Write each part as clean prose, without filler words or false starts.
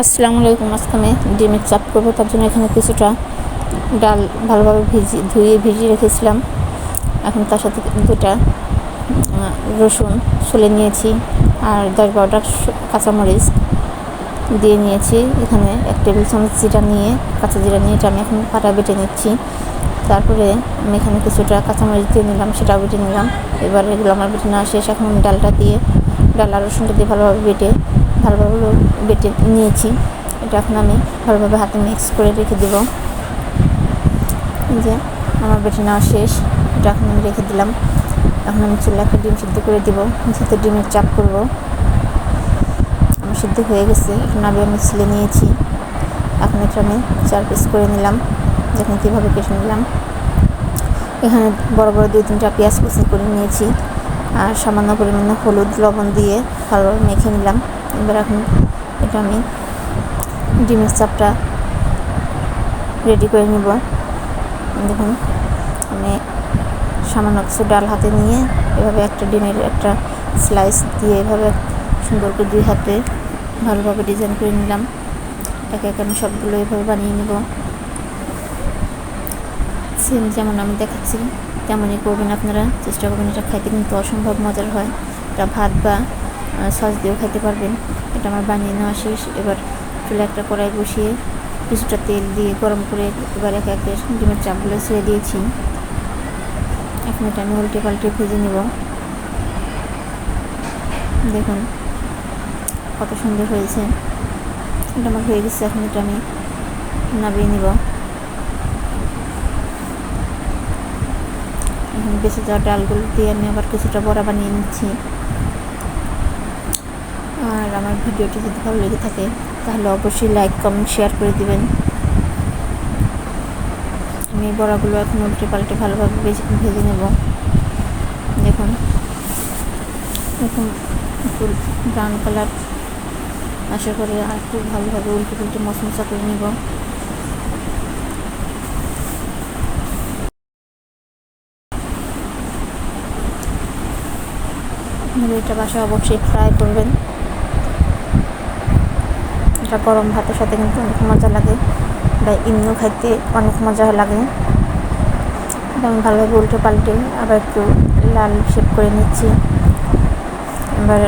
আসসালামু আলাইকুম। আজকে আমি ডিমের চাপ করবো, তার জন্য এখানে কিছুটা ডাল ভালোভাবে ধুয়ে ভিজিয়ে রেখেছিলাম। এখন তার সাথে দুটা রসুন ছুলে নিয়েছি আর 10-12টা কাঁচামরিচ দিয়ে নিয়েছি। এখানে 1 টেবিল চামচ জিরা নিয়ে কাঁচা জিরা নিয়ে এটা আমি এখন পাটা বেটে নিচ্ছি। তারপরে আমি এখানে কিছুটা কাঁচামরিচ দিয়ে নিলাম, সেটাও বেটে নিলাম। এবার এগুলো আমার বেটে নেওয়া শেষ। এখন আমি ডালটা দিয়ে ডাল আর রসুনটা দিয়ে ভালোভাবে বেটে নিয়েছি। এটা এখন আমি ভালোভাবে হাতে মিক্স করে রেখে দেব। যে আমার বেটে নেওয়া শেষ, এটা এখন আমি রেখে দিলাম। এখন আমি চুলায় একটা ডিম সিদ্ধ করে দেবো, যেহেতু ডিমের চাপ করব। আমার সিদ্ধ হয়ে গেছে, এখন আমি ছিলে নিয়েছি। এখন এটা আমি 4 পিস করে নিলাম। দেখুন কীভাবে কেটে নিলাম। এখানে বড় বড় 2-3টা পেঁয়াজ কুচি করে নিয়েছি আর সামান্য পরিমাণে হলুদ লবণ দিয়ে ভালোভাবে মেখে নিলাম। এবার এখন এটা আমি ডিমের চাপটা রেডি করে নিব। দেখুন আমি সামান্য কিছু ডাল হাতে নিয়ে এভাবে একটা ডিমের একটা স্লাইস দিয়ে এভাবে সুন্দর করে 2 হাতে ভালোভাবে ডিজাইন করে নিলাম। একে একে আমি সবগুলো এভাবে বানিয়ে নেব। সেম যেমন আমি দেখাচ্ছি তেমনই করবেন আপনারা, চেষ্টা করবেন। এটা খাইতে কিন্তু অসম্ভব মজার হয়। এটা ভাত বা সস দিয়েও খাইতে পারবেন। এটা আমার বানিয়ে নেওয়া শেষ। এবার চুলে একটা কড়াই বসিয়ে কিছুটা তেল দিয়ে গরম করে এবার একে একে ডিমের চাপগুলো ছেড়ে দিয়েছি। এখন এটা আমি উল্টে পাল্টে ভেজে নেব। দেখুন কত সুন্দর হয়েছে। এটা আমার হয়ে গেছে। এখন এটা আমি নামিয়ে নিব। এখন বেঁচে যাওয়া ডালগুলো দিয়ে আমি আবার কিছুটা বড়া বানিয়ে নিচ্ছি। আর আমার ভিডিওটি যদি ভালো লেগে থাকে তাহলে অবশ্যই লাইক কমেন্ট শেয়ার করে দিবেন। আমি বড়াগুলো এখন উল্টে পাল্টে ভালোভাবে ভেজে নেব। দেখুন একটু ব্রাউন কালার আশা করি আর একটু ভালোভাবে উল্টে পাল্টে মশমশা করে নেব। এটা বাসায় অবশ্যই ট্রাই করবেন। এটা গরম ভাতের সাথে কিন্তু অনেক মজা লাগে বা এমনিও খাইতে অনেক মজা লাগে। আমি ভালোভাবে উল্টে পাল্টে আবার একটু লাল শেপ করে নিচ্ছি। এবার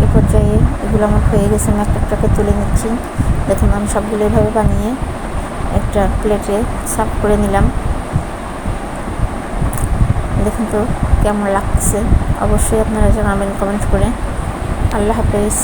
এ পর্যায়ে এগুলো আমার হয়ে গেছে, আমি একটাকে তুলে নিচ্ছি। দেখুন আমি সবগুলো এভাবে বানিয়ে একটা প্লেটে সার্ভ করে নিলাম। দেখুন তো কেমন লাগছে, অবশ্যই আপনারা জানাবেন কমেন্ট করে। আল্লাহ হাফেজ।